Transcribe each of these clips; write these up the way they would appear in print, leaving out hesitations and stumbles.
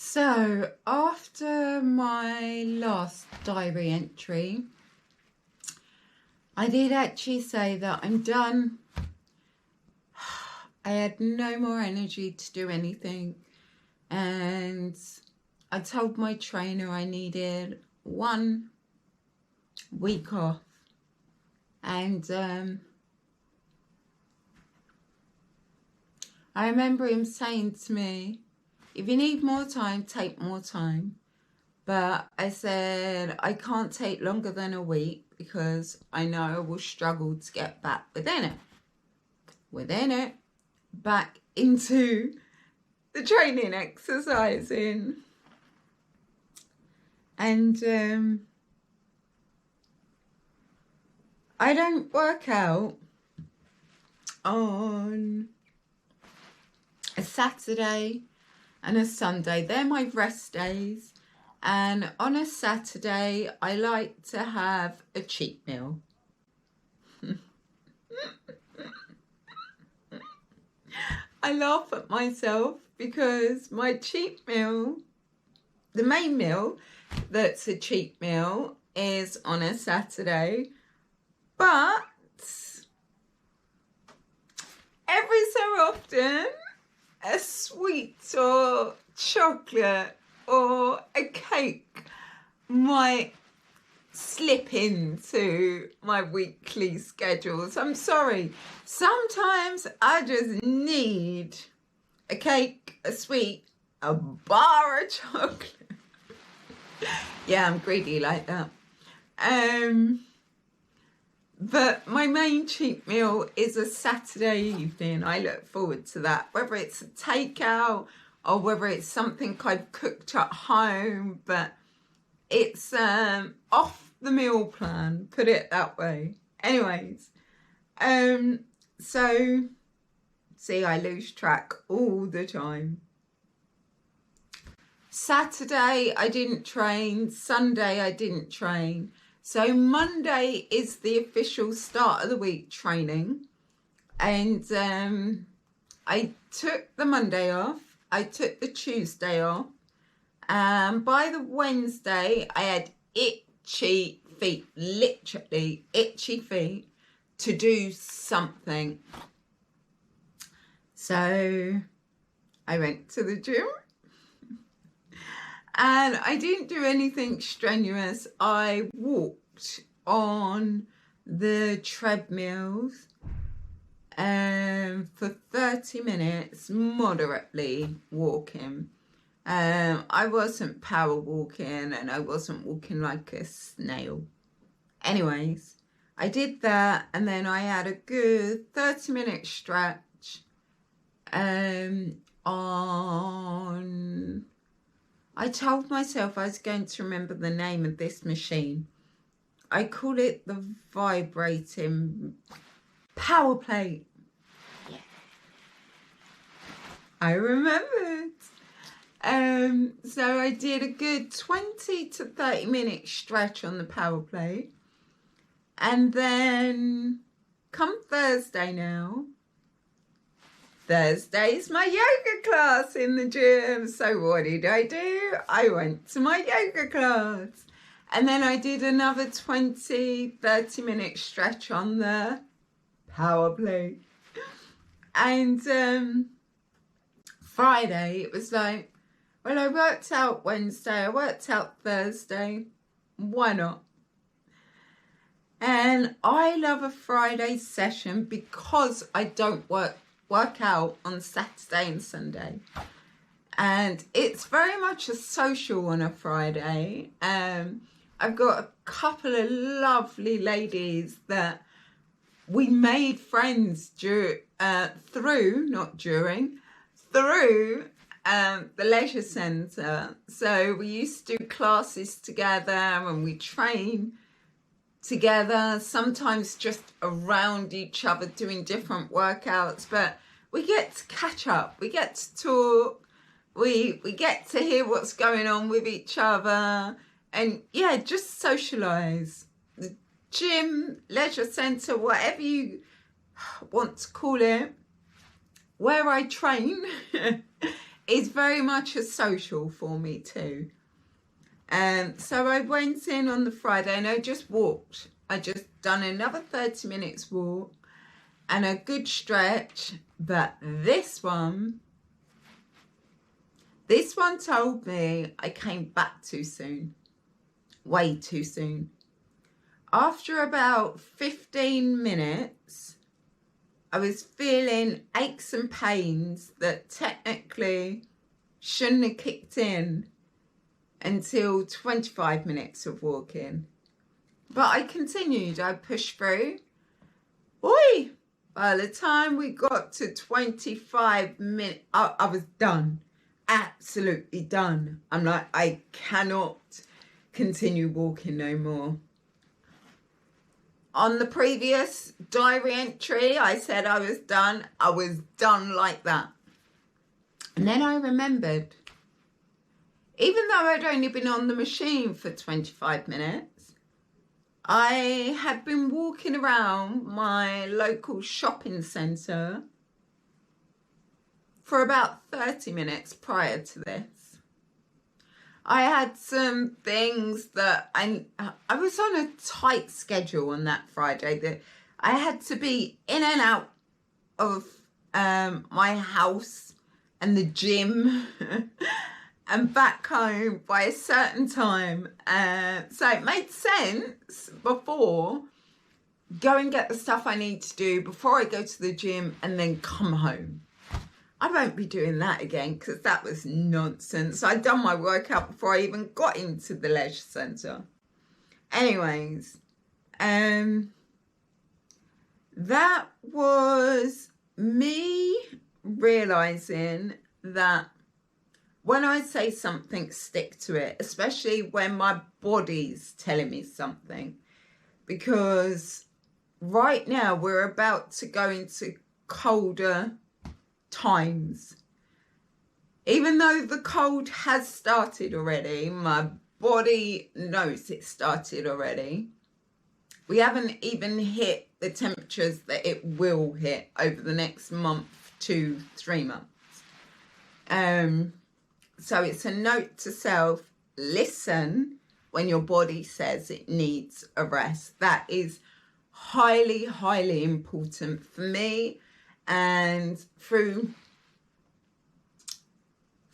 So after my last diary entry, I did actually say that I'm done. I had no more energy to do anything, and I told my trainer I needed 1 week off, and I remember him saying to me, if you need more time, take more time. But I said, I can't take longer than a week because I know I will struggle to get back within it, back into the training, exercising. And I don't work out on a Saturday and a Sunday. They're my rest days. And on a Saturday, I like to have a cheat meal. I laugh at myself because my cheat meal, the main meal that's a cheat meal, is on a Saturday. But every so often, a sweet or chocolate or a cake might slip into my weekly schedules. I'm sorry. Sometimes I just need a cake, a sweet, a bar of chocolate. Yeah, I'm greedy like that. But my main cheat meal is a Saturday evening. I look forward to that, whether it's a takeout or whether it's something I've cooked at home, but it's off the meal plan, put it that way. Anyways, so see, I lose track all the time. Saturday I didn't train, Sunday I didn't train. So Monday is the official start of the week training, and I took the Monday off, I took the Tuesday off, and by the Wednesday I had itchy feet, literally itchy feet to do something. So I went to the gym. And I didn't do anything strenuous. I walked on the treadmills for 30 minutes, moderately walking. I wasn't power walking and I wasn't walking like a snail. Anyways, I did that, and then I had a good 30-minute stretch on... I told myself I was going to remember the name of this machine. I call it the vibrating power plate. Yeah. I remembered. So I did a good 20 to 30 minute stretch on the power plate. And then come Thursday now, Thursday's my yoga class in the gym. So what did? I went to my yoga class. And then I did another 20, 30-minute stretch on the power plate. And Friday, it was like, well, I worked out Wednesday, I worked out Thursday. Why not? And I love a Friday session because I don't work out on Saturday and Sunday, and it's very much a social on a Friday. I've got a couple of lovely ladies that we made friends through the leisure centre. So we used to do classes together and we train together, sometimes just around each other doing different workouts, but we get to catch up, we get to talk, we get to hear what's going on with each other, and yeah, just socialise. The gym, leisure centre, whatever you want to call it, where I train is very much a social for me too. So I went in on the Friday and I just walked. I just done another 30 minutes walk and a good stretch. But this one told me I came back too soon. Way too soon. After about 15 minutes, I was feeling aches and pains that technically shouldn't have kicked in until 25 minutes of walking. But I continued, I pushed through. Oi! By the time we got to 25 minutes, I was done. Absolutely done. I'm like, I cannot continue walking no more. On the previous diary entry, I said I was done. I was done like that. And then I remembered, even though I'd only been on the machine for 25 minutes, I had been walking around my local shopping centre for about 30 minutes prior to this. I had some things that I was on a tight schedule on that Friday that I had to be in and out of my house and the gym and back home by a certain time. So it made sense before go and get the stuff I need to do before I go to the gym and then come home. I won't be doing that again because that was nonsense. I'd done my workout before I even got into the leisure centre. Anyways, that was me realising that when I say something, stick to it, especially when my body's telling me something. Because right now we're about to go into colder times. Even though the cold has started already, my body knows it started already. We haven't even hit the temperatures that it will hit over the next month to 3 months. So it's a note to self, listen when your body says it needs a rest. That is highly, highly important for me. And through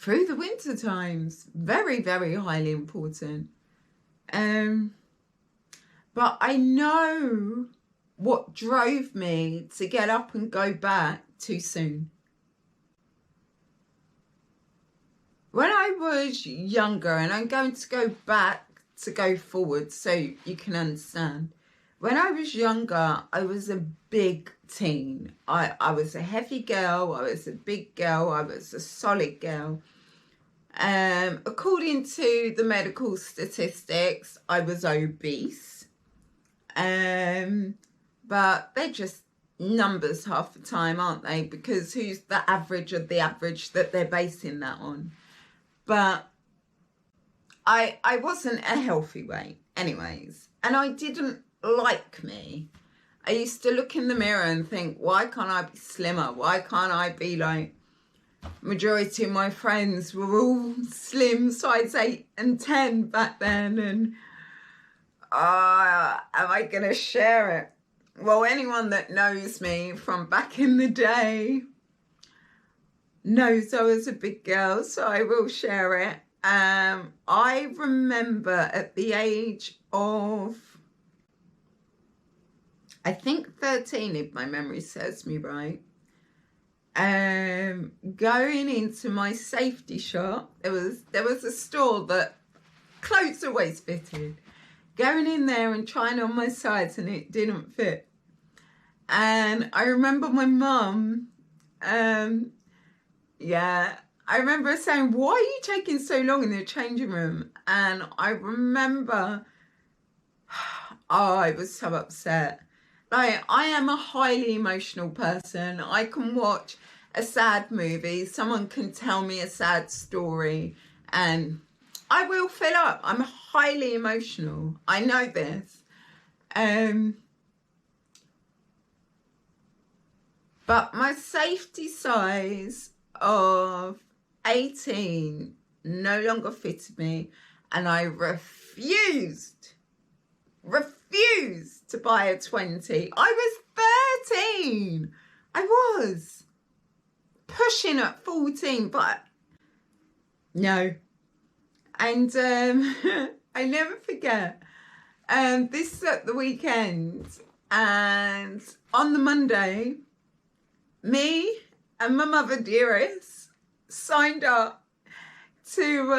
the winter times, very, very highly important. But I know what drove me to get up and go back too soon. When I was younger, and I'm going to go back to go forward so you can understand. When I was younger, I was a big teen. I was a heavy girl, I was a big girl, I was a solid girl. According to the medical statistics, I was obese. But they're just numbers half the time, aren't they? Because who's the average of the average that they're basing that on? But I wasn't a healthy weight anyways. And I didn't like me. I used to look in the mirror and think, why can't I be slimmer? Why can't I be like majority of my friends were all slim, size 8 and 10 back then, and am I going to share it? Well, anyone that knows me from back in the day knows I was a big girl, so I will share it. I remember at the age of, I think 13, if my memory serves me right, going into my safety shop. There was a store that clothes always fitted. Going in there and trying on my size and it didn't fit. And I remember my mum, I remember saying, why are you taking so long in the changing room? And I remember, I was so upset. Like, I am a highly emotional person. I can watch a sad movie, someone can tell me a sad story, and I will fill up. I'm highly emotional. I know this. But my safety size of 18 no longer fitted me, and I refused to buy a 20. I was 13. I was pushing at 14, but no. And I never forget, this is at the weekend, and on the Monday, me and my mother dearest signed up to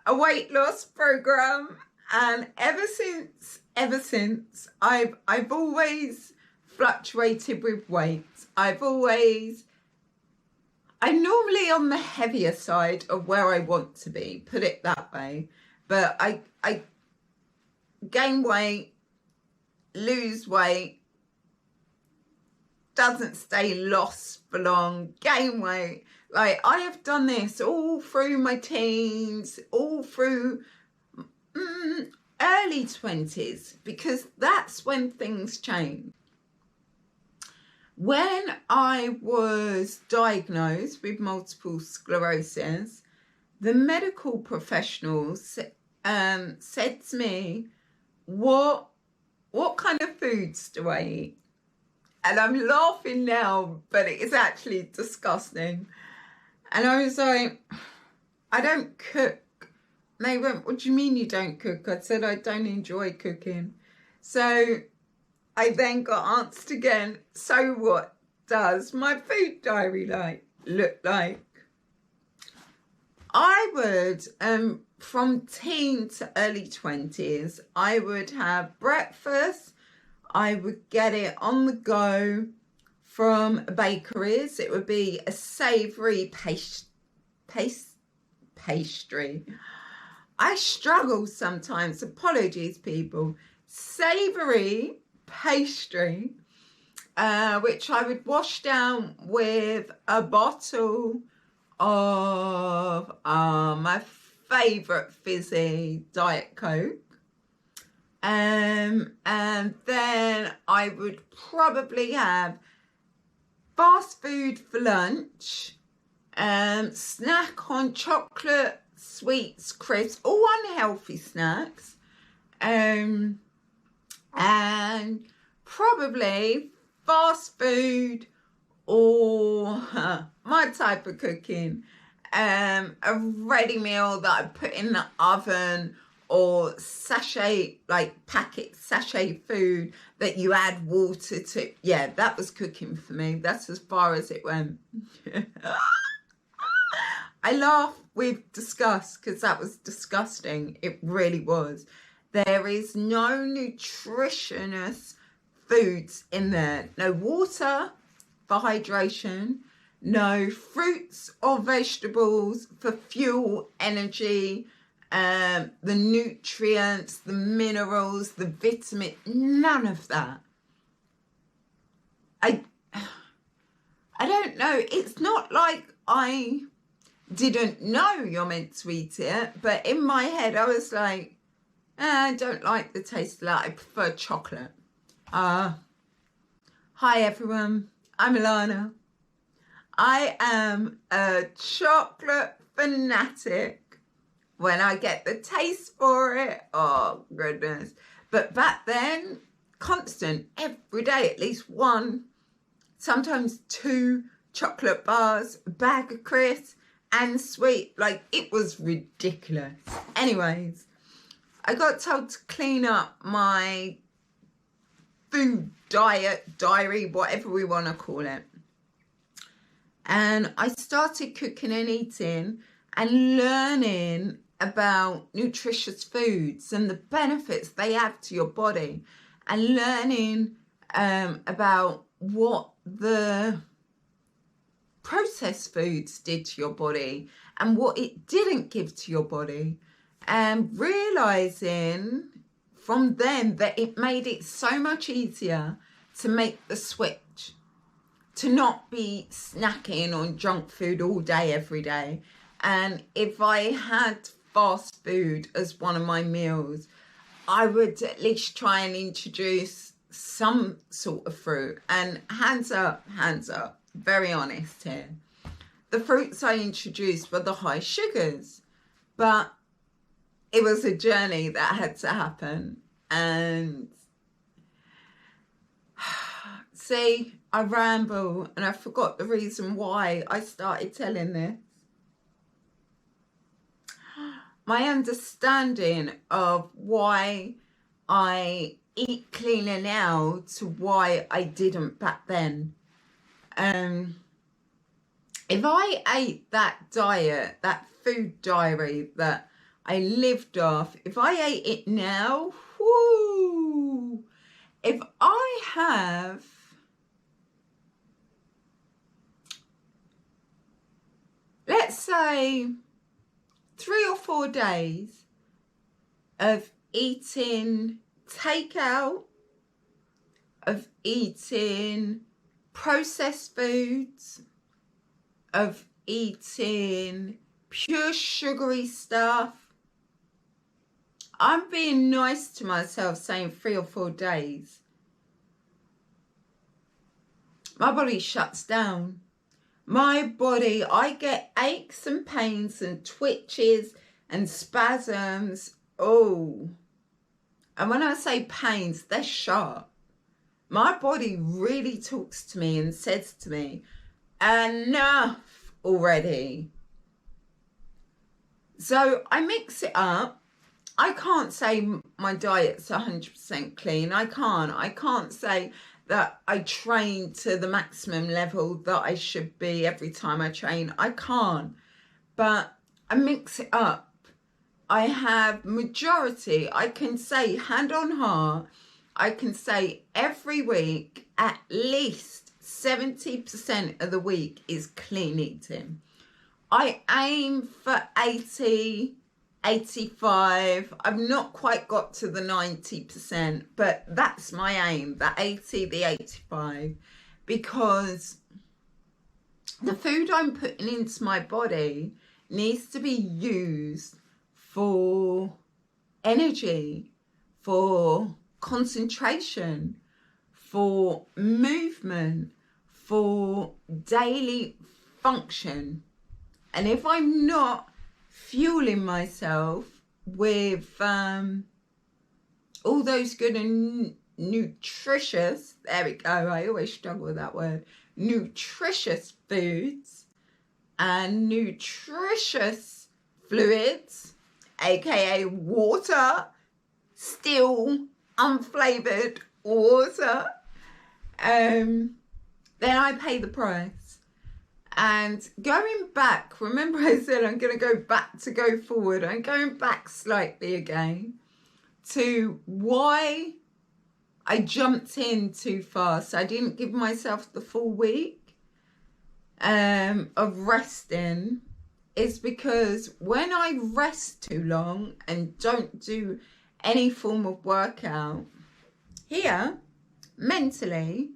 a weight loss program, and ever since I've always fluctuated with weight. I'm normally on the heavier side of where I want to be, put it that way, but I gain weight, lose weight, doesn't stay lost for long, gain weight. Like, I have done this all through my teens, all through early 20s, because that's when things change. When I was diagnosed with multiple sclerosis, the medical professionals said to me, what kind of foods do I eat? And I'm laughing now, but it is actually disgusting. And I was like, I don't cook. And they went, what do you mean you don't cook? I said, I don't enjoy cooking. So I then got asked again, so what does my food diary look like? I would, from teen to early 20s, I would have breakfast. I would get it on the go from bakeries. It would be a savoury pastry. I struggle sometimes, apologies people. Savoury pastry, which I would wash down with a bottle of my favourite fizzy Diet Coke. And then I would probably have fast food for lunch, snack on chocolate, sweets, crisps, all unhealthy snacks, and probably fast food or my type of cooking, a ready meal that I put in the oven, or sachet, like packet sachet food that you add water to. Yeah, that was cooking for me. That's as far as it went. I laugh with disgust because that was disgusting. It really was. There is no nutritious foods in there. No water for hydration. No fruits or vegetables for fuel, energy, the nutrients, the minerals, the vitamin, none of that. I don't know. It's not like I didn't know you're meant to eat it, but in my head I was like, I don't like the taste of that. I prefer chocolate. Hi everyone, I'm Alana. I am a chocolate fanatic. When I get the taste for it, oh goodness. But back then, constant, every day, at least one, sometimes 2 chocolate bars, a bag of crisps, and sweet. Like, it was ridiculous. Anyways, I got told to clean up my food diary, whatever we want to call it. And I started cooking and eating and learning about nutritious foods and the benefits they have to your body, and learning about what the processed foods did to your body and what it didn't give to your body, and realizing from then that it made it so much easier to make the switch, to not be snacking on junk food all day, every day. And if I had fast food as one of my meals, I would at least try and introduce some sort of fruit. And hands up, very honest here. the fruits I introduced were the high sugars, but it was a journey that had to happen. And see, I ramble and I forgot the reason why I started telling this. My understanding of why I eat cleaner now to why I didn't back then. If I ate that diet, that food diary that I lived off, if I ate it now, whoo, if I have let's say 3 or 4 days of eating takeout, of eating processed foods, of eating pure sugary stuff. I'm being nice to myself saying 3 or 4 days. My body shuts down. My body, I get aches and pains and twitches and spasms. Oh, and when I say pains, they're sharp. My body really talks to me and says to me, enough already. So I mix it up. I can't say my diet's 100% clean. I can't say that I train to the maximum level that I should be every time I train. I can't. But I mix it up. I have majority, I can say hand on heart, I can say every week at least 70% of the week is clean eating. I aim for 80, 85. I've not quite got to the 90%, but that's my aim, the 80, the 85, because the food I'm putting into my body needs to be used for energy, for concentration, for movement, for daily function. And if I'm not fueling myself with all those good and nutritious, there we go, I always struggle with that word, nutritious foods and nutritious fluids, aka water, still unflavoured water, then I pay the price. And going back, remember I said I'm going to go back to go forward. I'm going back slightly again to why I jumped in too fast. I didn't give myself the full week of resting. Is because when I rest too long and don't do any form of workout, here, mentally,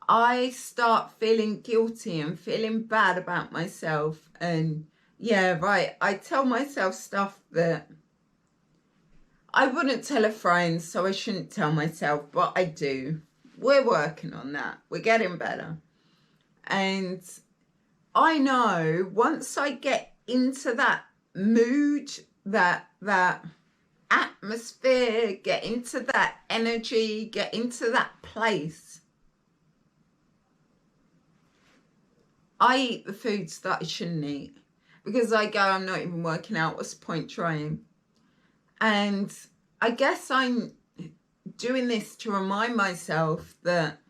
I start feeling guilty and feeling bad about myself. And yeah, right, I tell myself stuff that I wouldn't tell a friend, so I shouldn't tell myself, but I do. We're working on that. We're getting better. And I know once I get into that mood, that atmosphere, get into that energy, get into that place, I eat the foods that I shouldn't eat because I go, I'm not even working out. What's the point trying? And I guess I'm doing this to remind myself that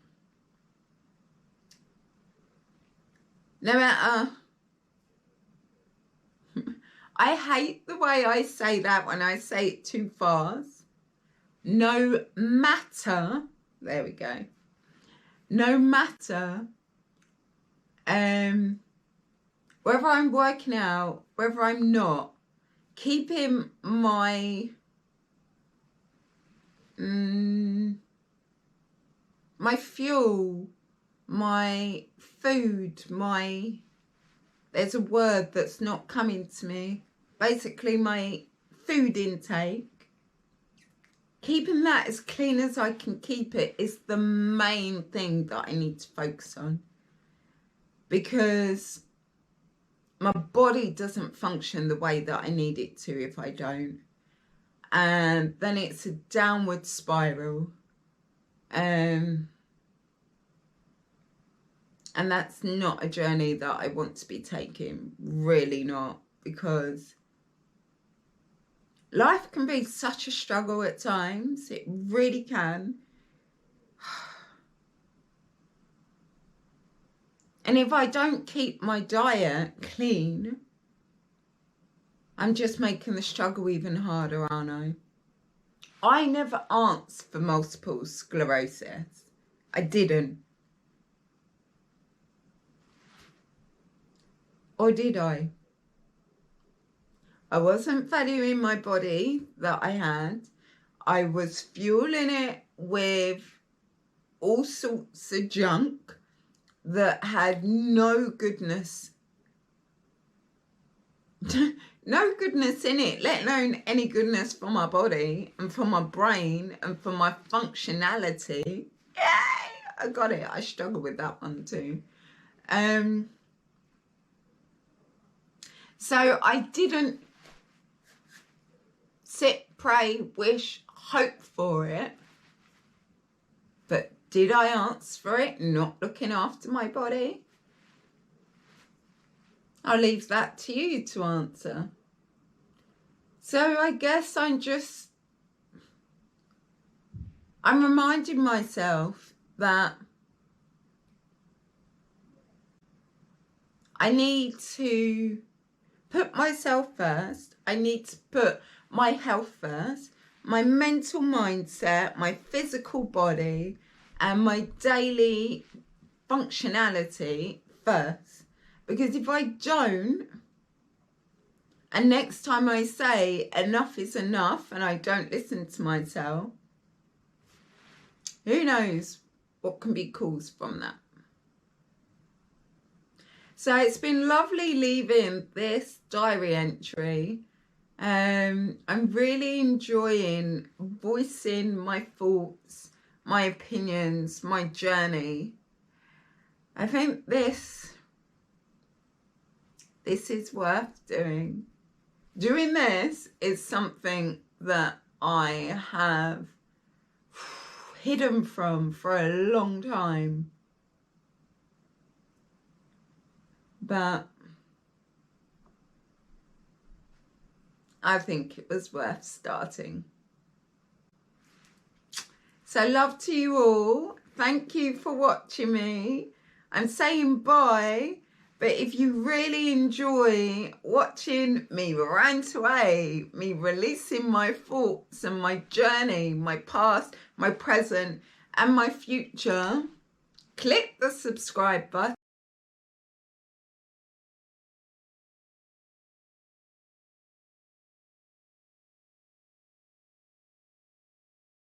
no matter, I hate the way I say that when I say it too fast. No matter, there we go. No matter whether I'm working out, whether I'm not, keeping my my fuel, my food, there's a word that's not coming to me, basically my food intake, keeping that as clean as I can keep it is the main thing that I need to focus on. Because my body doesn't function the way that I need it to if I don't. And then it's a downward spiral. And that's not a journey that I want to be taking. Really not. Because life can be such a struggle at times. It really can. And if I don't keep my diet clean, I'm just making the struggle even harder, aren't I? I never asked for multiple sclerosis. I didn't. Or did I? I wasn't valuing my body that I had. I was fueling it with all sorts of junk that had no goodness. No goodness in it, let alone any goodness for my body and for my brain and for my functionality. Yay! I got it. I struggle with that one too. So I didn't sit, pray, wish, hope for it. But did I ask for it, not looking after my body? I'll leave that to you to answer. So I guess I'm reminding myself that I need to put myself first. I need to put my health first, my mental mindset, my physical body, and my daily functionality first. Because if I don't, and next time I say enough is enough and I don't listen to myself, who knows what can be caused from that. So it's been lovely leaving this diary entry. I'm really enjoying voicing my thoughts, my opinions, my journey. I think this is worth doing. Doing this is something that I have hidden from for a long time. But I think it was worth starting. So love to you all. Thank you for watching me. I'm saying bye. But if you really enjoy watching me rant away, me releasing my thoughts and my journey, my past, my present, and my future, click the subscribe button.